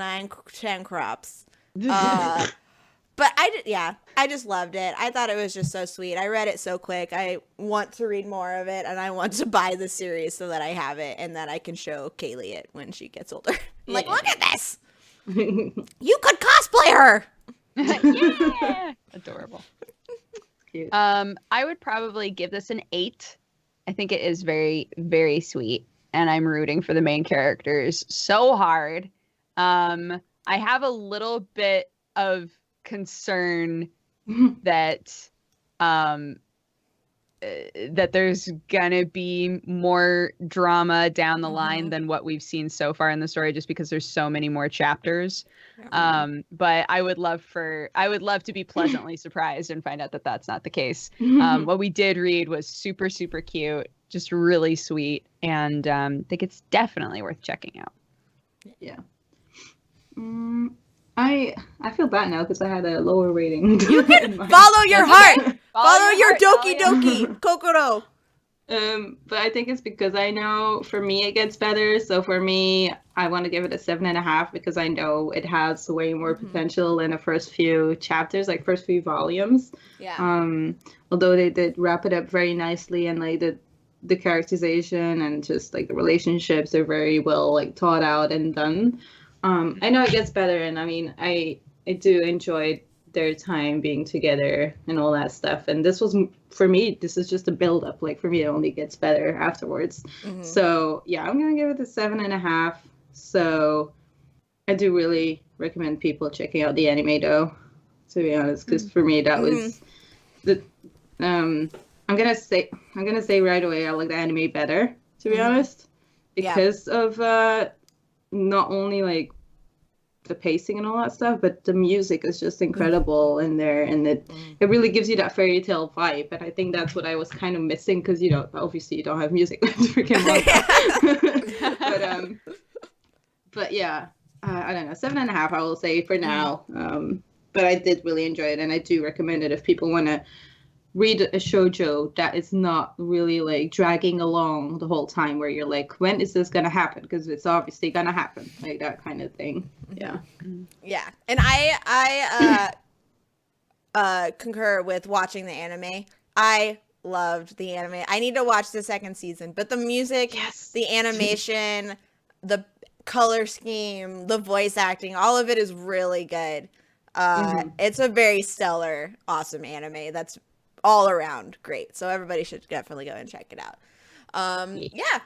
10 crops. But I just loved it. I thought it was just so sweet. I read it so quick. I want to read more of it, and I want to buy the series so that I have it and that I can show Kaylee it when she gets older. I'm like, look at this. You could cosplay her. Yeah. Adorable. Cute. I would probably give this an 8. I think it is very, very sweet, and I'm rooting for the main characters so hard. I have a little bit of concern that that there's gonna be more drama down the line than what we've seen so far in the story, just because there's so many more chapters. But I would love to be pleasantly surprised and find out that that's not the case. What we did read was super, super cute, just really sweet, and I think it's definitely worth checking out. Yeah. I feel bad now because I had a lower rating. You can follow your heart. Follow your heart, doki doki, Kokoro. But I think it's because I know for me it gets better. So for me, I want to give it a 7.5 because I know it has way more potential in the first few chapters, like first few volumes. Yeah. Although they did wrap it up very nicely, and like the characterization and just like the relationships are very well like thought out and done. I know it gets better, and I mean I do enjoy their time being together and all that stuff, and this was, for me, this is just a build up. Like for me, it only gets better afterwards. So yeah, I'm gonna give it a 7.5. So I do really recommend people checking out the anime though, to be honest, because for me that was the I'm gonna say right away I like the anime better, to be honest, because of not only like the pacing and all that stuff, but the music is just incredible in there, and it really gives you that fairy tale vibe. And I think that's what I was kind of missing, because obviously you don't have music with freaking Manga. But yeah, I don't know, 7.5 I will say for now. But I did really enjoy it, and I do recommend it if people want to read a shoujo that is not really like dragging along the whole time, where you're like, when is this gonna happen? Because it's obviously gonna happen, like that kind of thing. Yeah. And I concur with watching the anime. I loved the anime. I need to watch the second season, but the music, the animation, the color scheme, the voice acting, all of it is really good. It's a very stellar, awesome anime that's all around great. So everybody should definitely go and check it out. Yeah.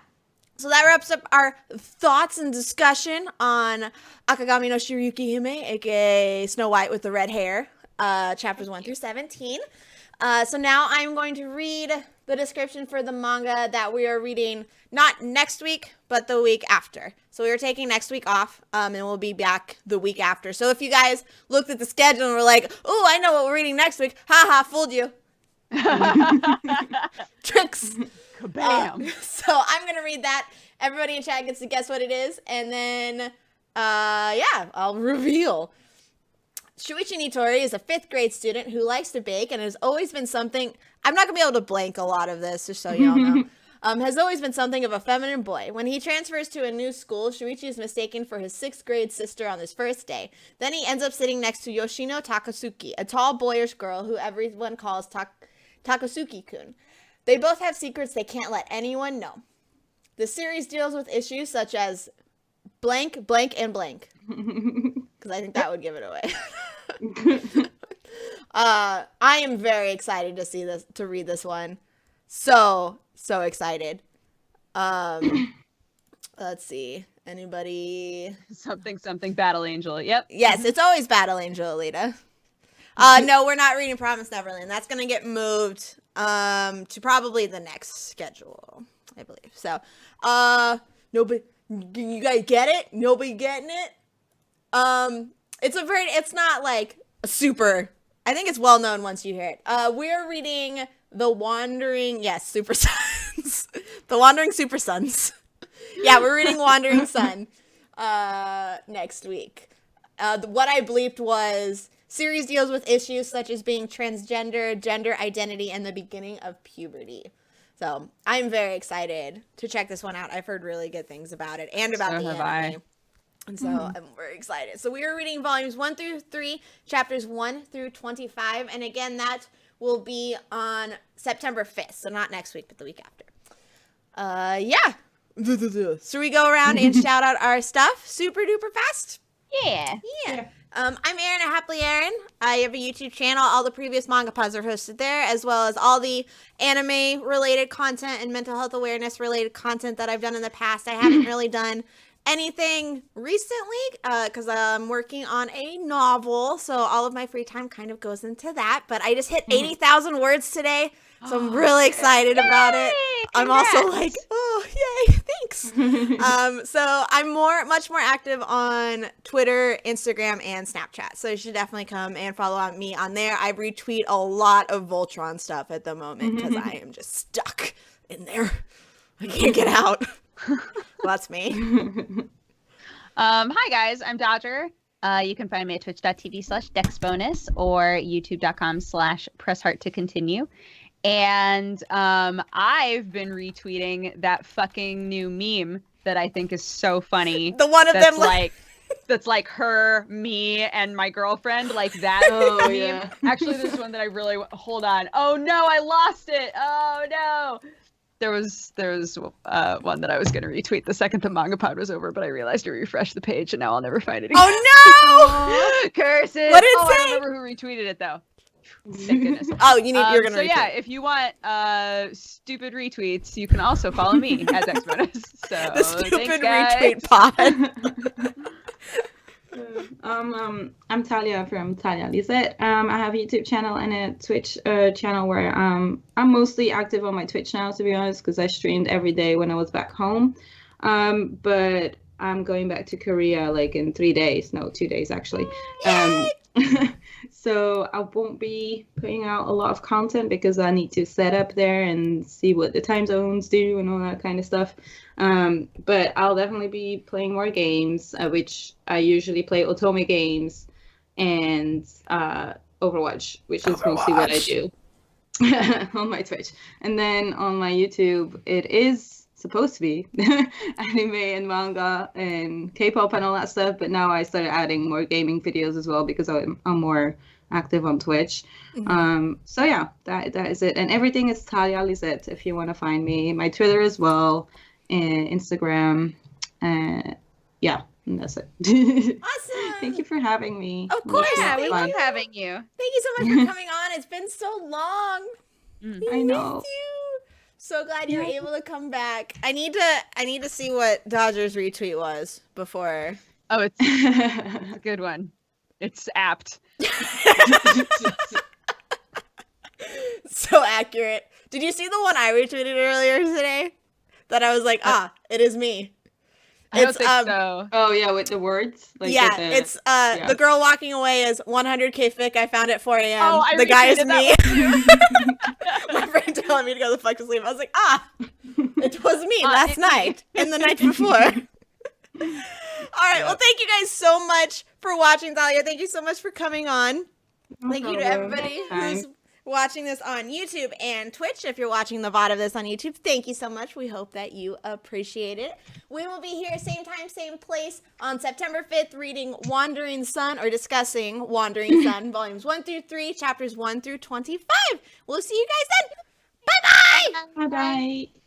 So that wraps up our thoughts and discussion on Akagami no Shirayukihime, aka Snow White with the red hair, chapters 1 through 17. So now I'm going to read the description for the manga that we are reading, not next week, but the week after. So we are taking next week off, and we'll be back the week after. So if you guys looked at the schedule and were like, "Oh, I know what we're reading next week," haha, fooled you. Tricks. Kabam. So I'm gonna read that. Everybody in chat gets to guess what it is, and then I'll reveal. Shuichi Nitori is a 5th grade student who likes to bake and has always been something. I'm not gonna be able to blank a lot of this, just so y'all know. Has always been something of a feminine boy. When he transfers to a new school, Shuichi is mistaken for his 6th grade sister on his first day. Then he ends up sitting next to Yoshino Takasuki, a tall, boyish girl who everyone calls Takasuki-kun. They both have secrets they can't let anyone know. The series deals with issues such as blank, blank, and blank. Because I think that would give it away. I am very excited to read this one. So excited. Let's see. Anybody? Something Battle Angel. Yep. Yes, it's always Battle Angel, Alita. No, we're not reading Promise Neverland. That's going to get moved to probably the next schedule, I believe. So, nobody, you guys get it? Nobody getting it? It's not like a super, I think it's well known once you hear it. We're reading The Wandering Super Sons. The Wandering Super Sons. Yeah, we're reading Wandering Sun next week. What I bleeped was series deals with issues such as being transgender, gender identity, and the beginning of puberty. So I'm very excited to check this one out. I've heard really good things about it and about the anime. And so I'm very excited. So we are reading volumes 1 through 3, chapters 1 through 25. And again, that will be on September 5th. So not next week, but the week after. Yeah. Should we go around and shout out our stuff super duper fast? Yeah. I'm Erin at Happily Erin. I have a YouTube channel. All the previous MangaPods are hosted there, as well as all the anime-related content and mental health awareness-related content that I've done in the past. I haven't really done anything recently because I'm working on a novel, so all of my free time kind of goes into that. But I just hit 80,000 words today, so I'm really excited about it. I'm also like, oh, yay, thanks. So I'm much more active on Twitter, Instagram, and Snapchat. So you should definitely come and follow me on there. I retweet a lot of Voltron stuff at the moment because I am just stuck in there. I can't get out. Well, that's me. Hi guys, I'm Dodger. You can find me at twitch.tv/dexbonus or youtube.com/presshearttocontinue. And I've been retweeting that fucking new meme that I think is so funny. The one of them that's like her, me, and my girlfriend, like that meme. Yeah. Actually, there's one that I really hold on. Oh no, I lost it. Oh no. There was one that I was going to retweet the second the MangaPod was over, but I realized to refresh the page, and now I'll never find it again. Oh no! Curses! What did it say? I remember who retweeted it though. Thank goodness. Oh, you're gonna. So retweet. Yeah, if you want stupid retweets, you can also follow me as Xbonus. So the stupid thanks, retweet pod. I'm Thalia from Thalia Lisette. I have a YouTube channel and a Twitch channel where I'm mostly active on my Twitch now, to be honest, because I streamed every day when I was back home. But I'm going back to Korea like in 3 days. No, 2 days actually. So I won't be putting out a lot of content because I need to set up there and see what the time zones do and all that kind of stuff. But I'll definitely be playing more games, which I usually play Otome games and Overwatch, which is mostly what I do on my Twitch. And then on my YouTube, it is supposed to be anime and manga and K-pop and all that stuff, but now I started adding more gaming videos as well because I'm more active on Twitch. So yeah, that is it. And everything is Thalia Lisette if you want to find me. My Twitter as well, and Instagram. Yeah, and that's it. Awesome. Thank you for having me. Of course. Yeah, we love having you. Thank you so much for coming on. It's been so long. I know. Missed you. So glad you're able to come back. I need to see what Dodger's retweet was before. Oh, it's a good one. It's apt. So accurate. Did you see the one I retweeted earlier today? That I was like, it is me. I don't think so. Oh yeah, with the words. Like Yeah, with the, it's the girl walking away is 100K fic. I found at 4 a.m. Oh, I the guy is retweeted me. that My friend telling me to go the fuck to sleep. I was like, it was me last night and the night before. All right, well, thank you guys so much for watching, Thalia. Thank you so much for coming on. Thank you to everybody who's watching this on YouTube and Twitch. If you're watching the VOD of this on YouTube, thank you so much. We hope that you appreciate it. We will be here same time, same place on September 5th reading Wandering Sun, or discussing Wandering Sun, volumes 1 through 3, chapters 1 through 25. We'll see you guys then. Bye-bye! Bye-bye.